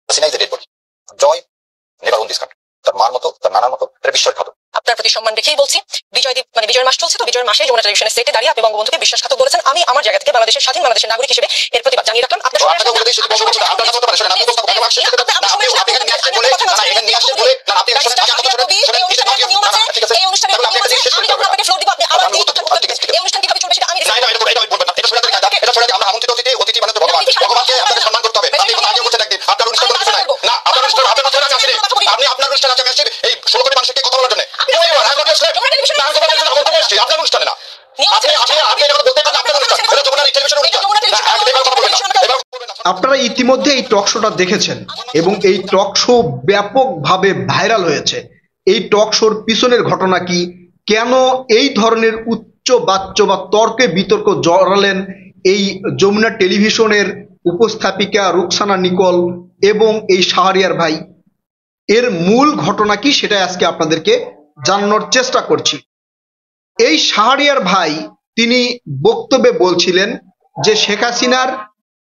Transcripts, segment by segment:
Hasina is a dead body. Joy never own this country. তার মার মতো, তার নানার মতো, এটা বিশ্বাসঘাতক। আপনার প্রতি সম্মান রেখেই বলছি, বিজয়ের মাস চলছে, তো বিজয়ের মাসে যমুনা টেলিভিশনের সেটে দাঁড়িয়ে আপনি বঙ্গবন্ধুকে বিশ্বাসঘাতক বলেছেন। আমি আমার জায়গা থেকে বাংলাদেশের স্বাধীন বাংলাদেশের নাগরিক হিসেবে এর প্রতিবাদ জানিয়ে রাখলাম। আপনার আপনাকে বলে দিই, শুধু বঙ্গবন্ধু না, আপনার কাছে হতে পারে। শুনেন, আপনি উপস্থাপক, আপনি আসছেন সেটা না, আপনি এখানে নিয়ে আসছেন বলে, না এখানে নিয়ে আসছেন বলে, না আপনি শুনেন, আগে কথা শুনেন, শুনেন কিসের ভাগ্য, না ঠিক আছে, এই অনুষ্ঠানে তাহলে আপনি একটা জিনিস শেষ করতে হবে। আপনাকে ফ্লোর দিব, আপনি আমার আমি উত্তর দেব, ঠিক আছে, এই অনুষ্ঠান কিভাবে চলবে সেটা আমি না এটা বলবেন না, এটা শুনে দেন, এটা শুনে আমরা আমন্ত্রিত অতিথি মানে তো ভগবান, ভগবানকে আপনাদের সম্মান করতে হবে। আপনি কথা আগে বলছেন একদিন, আপনার অনুষ্ঠান কোনো কিছু নাই, না আপনার অনুষ্ঠান, আপনার অনুষ্ঠানে আমি আসিনি, আপনি আপনার অনুষ্ঠানে আছে, আমি আসছি এই 16 কোটি মানুষকে কথা বলার জন্য। আপনার অনুষ্ঠানে না, আপনারা ইতিমধ্যে এই টক শোটা দেখেছেন এবং এই টক শো ব্যাপকভাবে ভাইরাল হয়েছে। এই টক শোর পিছনের ঘটনা কি, কেন এই ধরনের উচ্চ বাচ্য বা তর্কে বিতর্ক জড়ালেন এই যমুনা টেলিভিশনের উপস্থাপিকা রুকসানা নিকোল এবং এই শাহরিয়ার ভাই, এর মূল ঘটনা কি সেটা আজকে আপনাদেরকে জানানোর চেষ্টা করছি। এই শাহরিয়ার ভাই তিনি বক্তব্যে বলছিলেন যে শেখ হাসিনার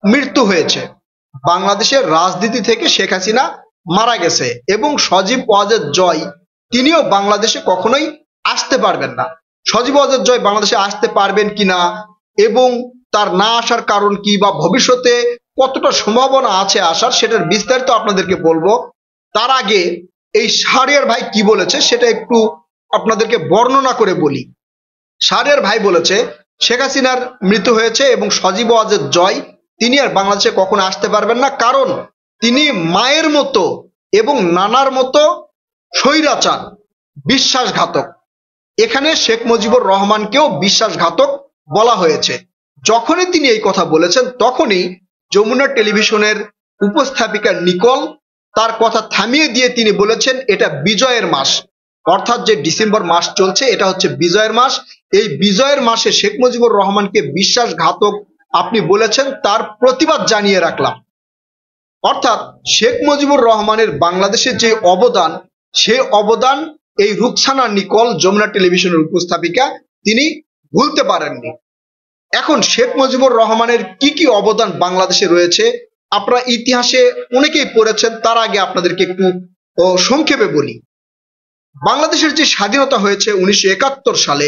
মৃত্যু হয়েছে, বাংলাদেশের রাজনীতি থেকে শেখ হাসিনা মারা গেছে এবং সজীব ওয়াজেদ জয় তিনিও বাংলাদেশে কখনোই আসতে পারবেন না। সজীব ওয়াজেদ জয় বাংলাদেশে আসতে পারবেন কিনা এবং তার না আসার কারণ কি বা ভবিষ্যতে কতটা সম্ভাবনা আছে আসার, সেটার বিস্তারিত আপনাদেরকে বলবো। তার আগে এই শাহরিয়ার ভাই কি বলেছে সেটা একটু আপনাদেরকে বর্ণনা করে বলি। শাহরিয়ার ভাই বলেছে শেখ হাসিনার মৃত্যু হয়েছে এবং সজীব ওয়াজেদ জয় তিনি আর বাংলাদেশে কখনো আসতে পারবেন না, কারণ তিনি মায়ের মতো এবং নানার মতো স্বৈরাচার, বিশ্বাসঘাতক। এখানে শেখ মুজিবুর রহমানকেও বিশ্বাসঘাতক বলা হয়েছে। যখনই তিনি এই কথা বলেছেন তখনই যমুনা টেলিভিশনের উপস্থাপিকা নিকোল তার কথা থামিয়ে দিয়ে তিনি বলেছেন এটা বিজয়ের মাস, অর্থাৎ যে ডিসেম্বর মাস চলছে এটা হচ্ছে বিজয়ের মাস। এই বিজয়ের মাসে শেখ মুজিবুর রহমানকে বিশ্বাসঘাতক আপনি বলেছেন, তার প্রতিবাদ জানিয়ে রাখলাম। অর্থাৎ শেখ মুজিবুর রহমানের বাংলাদেশের যে অবদান, সে অবদান এই রুকসানা নিকোল যমুনা টেলিভিশনের উপস্থাপিকা তিনি ভুলতে পারেননি। এখন শেখ মুজিবুর রহমানের কি কি অবদান বাংলাদেশে রয়েছে আপনারা ইতিহাসে অনেকেই পড়েছেন, তার আগে আপনাদেরকে একটু সংক্ষেপে বলি। বাংলাদেশের যে স্বাধীনতা হয়েছে 1971 সালে,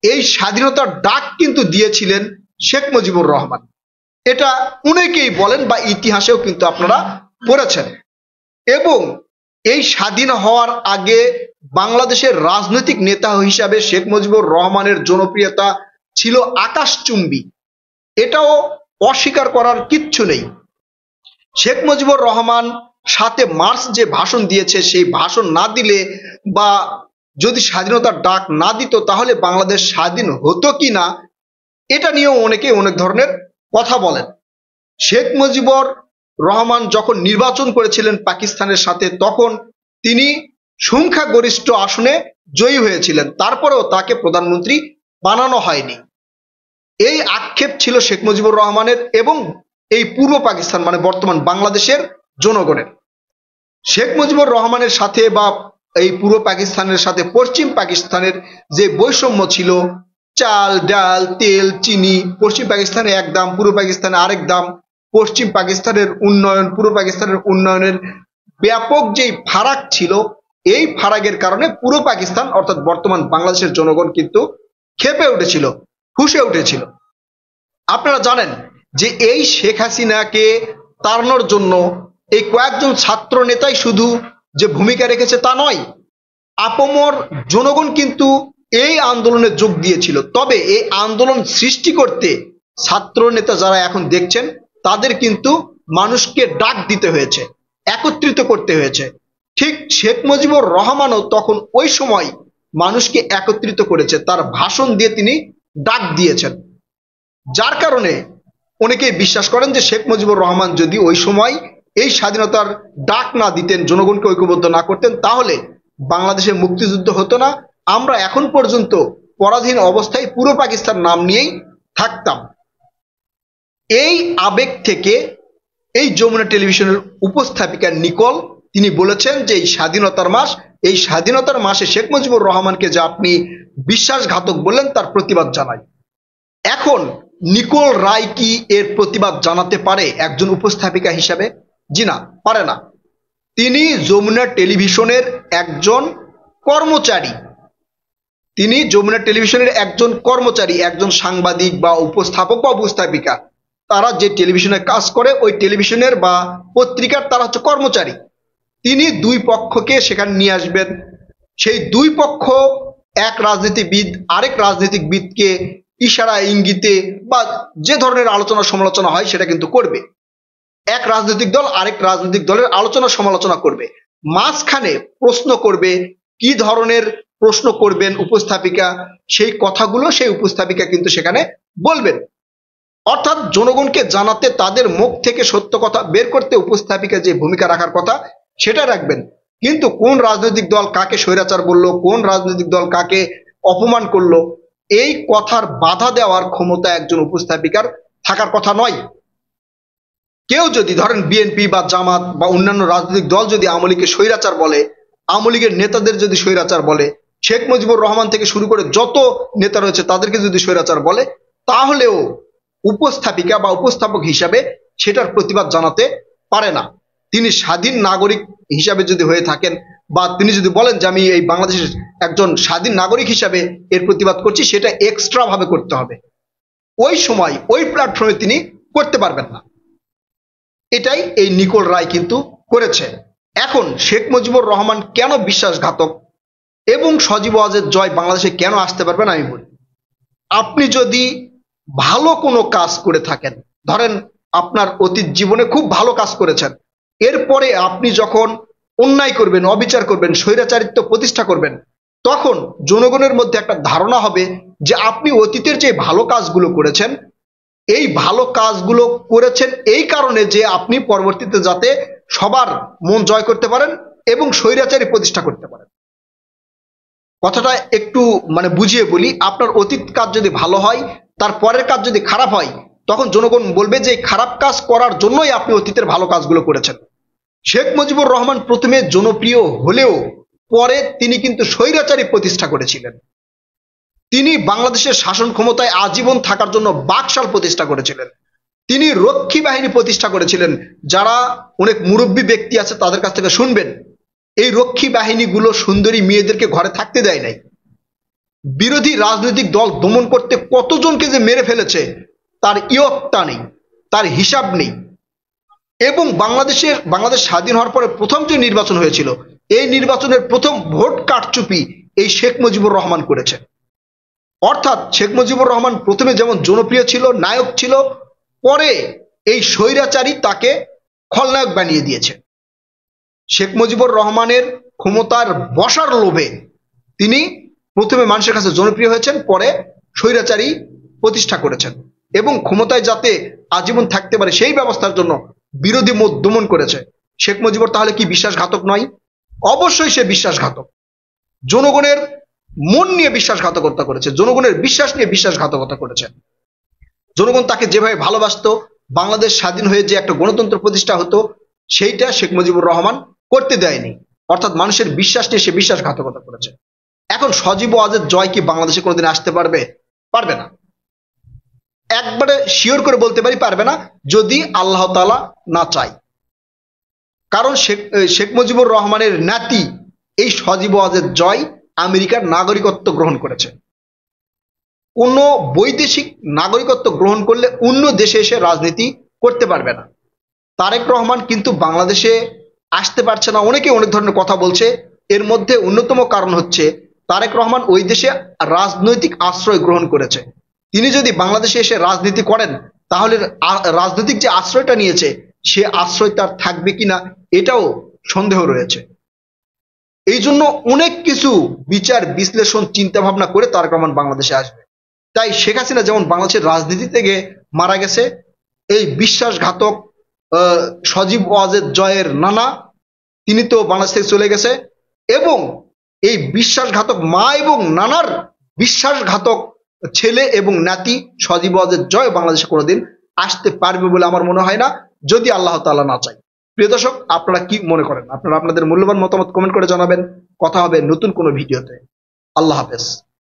এই স্বাধীনতার ডাক কিন্তু দিয়েছিলেন শেখ মুজিবুর রহমান। এটা অনেকেই বলেন বা ইতিহাসেও কিন্তু আপনারা পড়েছেন। এবং এই স্বাধীন হওয়ার আগে বাংলাদেশের রাজনৈতিক নেতা হিসাবে শেখ মুজিবুর রহমানের জনপ্রিয়তা ছিল আকাশচুম্বী, এটাও অস্বীকার করার কিচ্ছু নেই। শেখ মুজিবুর রহমান 7 মার্চ যে ভাষণ দিয়েছে, সেই ভাষণ না দিলে বা যদি স্বাধীনতার ডাক না দিত তাহলে বাংলাদেশ স্বাধীন হতো কি না, এটা নিয়েও অনেকে অনেক ধরনের কথা বলেন। শেখ মুজিবুর রহমান যখন নির্বাচন করেছিলেন পাকিস্তানের সাথে, তখন তিনি সংখ্যাগরিষ্ঠ আসনে জয়ী হয়েছিলেন, তারপরেও তাকে প্রধানমন্ত্রী বানানো হয়নি। এই আক্ষেপ ছিল শেখ মুজিবুর রহমানের এবং এই পূর্ব পাকিস্তান মানে বর্তমান বাংলাদেশের জনগণের। শেখ মুজিবুর রহমানের সাথে বা এই পূর্ব পাকিস্তানের সাথে পশ্চিম পাকিস্তানের যে বৈষম্য ছিল, চাল ডাল তেল চিনি পশ্চিম পাকিস্তানে এক দাম, পূর্ব পাকিস্তানে আরেক দাম, পশ্চিম পাকিস্তানের উন্নয়ন পূর্ব পাকিস্তানের উন্নয়নের ব্যাপক যেই ফারাক ছিল, এই ফারাকের কারণে পূর্ব পাকিস্তান অর্থাৎ বর্তমান বাংলাদেশের জনগণ কিন্তু ক্ষেপে উঠেছিল, ফুঁসে উঠেছিল। আপনারা জানেন যে এই শেখ হাসিনাকে তাড়ানোর জন্য এই কয়েকজন ছাত্র নেতাই শুধু যে ভূমিকা রেখেছে তা নয়, আপামর জনগণ কিন্তু এই আন্দোলনে যোগ দিয়েছিল। তবে এই আন্দোলন সৃষ্টি করতে ছাত্র নেতা যারা এখন দেখছেন তাদের কিন্তু মানুষকে ডাক দিতে হয়েছে, একত্রিত করতে হয়েছে। ঠিক শেখ মুজিবুর রহমানও তখন ওই সময় মানুষকে একত্রিত করেছে, তার ভাষণ দিয়ে তিনি ডাক দিয়েছেন। যার কারণে অনেকেই বিশ্বাস করেন যে শেখ মুজিবুর রহমান যদি ওই সময় এই স্বাধীনতার ডাক না দিতেন, জনগণকে ঐক্যবদ্ধ না করতেন, তাহলে বাংলাদেশে মুক্তিযুদ্ধ হতো না, আমরা এখন পর্যন্ত পরাধীন অবস্থায় পুরো পাকিস্তান নাম নিয়েই থাকতাম। এই আবেগ থেকে এই যমুনা টেলিভিশনের উপস্থাপিকা নিকোল তিনি বলেছেন যে এই স্বাধীনতার মাস, এই স্বাধীনতার মাসে শেখ মুজিবুর রহমানকে যে আপনি বিশ্বাসঘাতক বললেন তার প্রতিবাদ জানাই। এখন নিকোল রায় কি এর প্রতিবাদ জানাতে পারে একজন উপস্থাপিকা হিসাবে? জি না, পারে না। তিনি যমুনা টেলিভিশনের একজন কর্মচারী। তিনি যমুনা টেলিভিশনের একজন কর্মচারী, একজন সাংবাদিক বা উপস্থাপক বা উপস্থাপিকা। তারা যে টেলিভিশনে কাজ করে ওই টেলিভিশনের বা পত্রিকার তারা হচ্ছে কর্মচারী। তিনি দুই পক্ষকে সেখানে নিয়ে আসবেন। সেই দুই পক্ষ এক রাজনীতিবিদ আরেক রাজনীতিবিদকে ইশারা ইঙ্গিতে বা যে ধরনের আলোচনা সমালোচনা হয় সেটা কিন্তু করবে। এক রাজনৈতিক দল আরেক রাজনৈতিক দলের আলোচনা সমালোচনা করবে, মাঝখানে প্রশ্ন করবে। কি ধরনের প্রশ্ন করবেন উপস্থাপিকা, সেই কথাগুলো সেই উপস্থাপিকা কিন্তু সেখানে বলবেন। অর্থাৎ জনগণকে জানাতে, তাদের মুখ থেকে সত্য কথা বের করতে উপস্থাপিকা যে ভূমিকা রাখার কথা সেটা রাখবেন। কিন্তু কোন রাজনৈতিক দল কাকে স্বৈরাচার বলল, কোন রাজনৈতিক দল কাকে অপমান করলো, এই কথার বাধা দেওয়ার ক্ষমতা একজন উপস্থাপিকার থাকার কথা নয়। কেউ যদি ধরেন বিএনপি বা জামাত বা অন্যান্য রাজনৈতিক দল যদি আওয়ামী লীগকে স্বৈরাচার বলে, আওয়ামী লীগের নেতাদের যদি স্বৈরাচার বলে, শেখ মুজিবুর রহমান থেকে শুরু করে যত নেতা রয়েছে তাদেরকে যদি স্বৈরাচার বলে, তাহলেও উপস্থাপিকা বা উপস্থাপক হিসাবে সেটার প্রতিবাদ জানাতে পারে না। তিনি স্বাধীন নাগরিক হিসাবে যদি হয়ে থাকেন বা তিনি যদি বলেন যে আমি এই বাংলাদেশের একজন স্বাধীন নাগরিক হিসাবে এর প্রতিবাদ করছি, সেটা এক্সট্রা ভাবে করতে হবে। ওই সময় ওই প্ল্যাটফর্মে তিনি করতে পারবেন না। এটাই এই নিকোল রায় কিন্তু করেছে। এখন শেখ মুজিবুর রহমান কেন বিশ্বাসঘাতক এবং সজীব ওয়াজেদ জয় বাংলাদেশে কেন আসতে পারবেন আমি বলি। আপনি যদি ভালো কোনো কাজ করে থাকেন, ধরেন আপনার অতীত জীবনে খুব ভালো কাজ করেছেন, এরপরে আপনি যখন অন্যায় করবেন, অবিচার করবেন, স্বৈরাচারিত্ব প্রতিষ্ঠা করবেন, তখন জনগণের মধ্যে একটা ধারণা হবে যে আপনি অতীতের যে ভালো কাজগুলো করেছেন, এই ভালো কাজগুলো করেছেন এই কারণে যে আপনি পরবর্তীতে যাতে সবার মন জয় করতে পারেন এবং স্বৈরাচারী প্রতিষ্ঠা করতে পারেন। কথাটা একটু বুঝিয়ে বলি, আপনার অতীত কাজ যদি ভালো হয়, তার পরের কাজ যদি খারাপ হয়, তখন জনগণ বলবে যে খারাপ কাজ করার জন্যই আপনি অতীতের ভালো কাজগুলো করেছেন। শেখ মুজিবুর রহমান প্রথমে জনপ্রিয় হলেও পরে তিনি কিন্তু স্বৈরাচারী প্রতিষ্ঠা করেছিলেন। তিনি বাংলাদেশের শাসন ক্ষমতায় আজীবন থাকার জন্য বাকশাল প্রতিষ্ঠা করেছিলেন। তিনি রক্ষী বাহিনী প্রতিষ্ঠা করেছিলেন। যারা অনেক মুরব্বী ব্যক্তি আছে তাদের কাছ থেকে শুনবেন, এই রক্ষী বাহিনীগুলো সুন্দরী মেয়েদেরকে ঘরে থাকতে দেয় নাই। বিরোধী রাজনৈতিক দল দমন করতে কতজনকে যে মেরে ফেলেছে তার ইয়ত্তা নেই, তার হিসাব নেই। এবং বাংলাদেশ স্বাধীন হওয়ার পরে প্রথম যে নির্বাচন হয়েছিল, এই নির্বাচনের প্রথম ভোট কারচুপি এই শেখ মুজিবুর রহমান করেছে। অর্থাৎ শেখ মুজিবুর রহমান প্রথমে যেমন জনপ্রিয় ছিল, নায়ক ছিল, পরে এই স্বৈরাচারী তাকে খলনায়ক বানিয়ে দিয়েছে। শেখ মুজিবুর রহমানের ক্ষমতার বসার লোভে তিনি প্রথমে মানুষের কাছে জনপ্রিয় হয়েছেন, পরে স্বৈরাচারী প্রতিষ্ঠা করেছেন এবং ক্ষমতায় যাতে আজীবন থাকতে পারে সেই ব্যবস্থার জন্য বিরোধী মত দমন করেছে। শেখ মুজিবুর তাহলে কি বিশ্বাসঘাতক নয়? অবশ্যই সে বিশ্বাসঘাতক। জনগণের মন নিয়ে বিশ্বাসঘাতকতা করেছে, জনগণের বিশ্বাস নিয়ে বিশ্বাসঘাতকতা করেছে। জনগণ তাকে যেভাবে ভালোবাসতো, বাংলাদেশ স্বাধীন হয়ে যে একটা গণতন্ত্র প্রতিষ্ঠা হতো, সেইটা শেখ মুজিবুর রহমান করতে দেয়নি। অর্থাৎ মানুষের বিশ্বাস নিয়ে সে বিশ্বাসঘাতকতা করেছে। এখন সজীব ওয়াজেদ জয় কি বাংলাদেশে কোনোদিন আসতে পারবে? পারবে না। একবারে শিওর করে বলতে পারি পারবে না, যদি আল্লাহ তাআলা না চায়। কারণ শেখ মুজিবুর রহমানের নাতি এই সজীব ওয়াজেদ জয় আমেরিকার নাগরিকত্ব গ্রহণ করেছে। কোন বৈদেশিক নাগরিকত্ব গ্রহণ করলে অন্য দেশে এসে রাজনীতি করতে পারবে না। তারেক রহমান কিন্তু বাংলাদেশে আসতে পারছে না, অনেকে অনেক ধরনের কথা বলছে। এর মধ্যে অন্যতম কারণ হচ্ছে তারেক রহমান ওই দেশে রাজনৈতিক আশ্রয় গ্রহণ করেছে। তিনি যদি বাংলাদেশে এসে রাজনীতি করেন, তাহলে রাজনৈতিক যে আশ্রয়টা নিয়েছে সে আশ্রয় তার থাকবে কিনা এটাও সন্দেহ রয়েছে। এই জন্য অনেক কিছু বিচার বিশ্লেষণ চিন্তা ভাবনা করে তারেক রহমান বাংলাদেশে আসবে। তাই শেখ হাসিনা যেমন বাংলাদেশের রাজনীতি থেকে মারা গেছে, এই বিশ্বাসঘাতক সজীব ওয়াজেদ জয়ের নানা তিনি তো বাংলাদেশ থেকে চলে গেছে, এবং এই বিশ্বাসঘাতক মা এবং নানার বিশ্বাসঘাতক ছেলে এবং নাতি সজীব ওয়াজেদ জয় বাংলাদেশে কোনোদিন আসতে পারবে বলে আমার মনে হয় না, যদি আল্লাহ তাআলা না চায়। প্রিয় দর্শক, আপনারা কি মনে করেন? আপনারা আপনাদের মূল্যবান মতামত কমেন্ট করে জানাবেন। কথা হবে নতুন কোনো ভিডিওতে। আল্লাহ হাফেজ।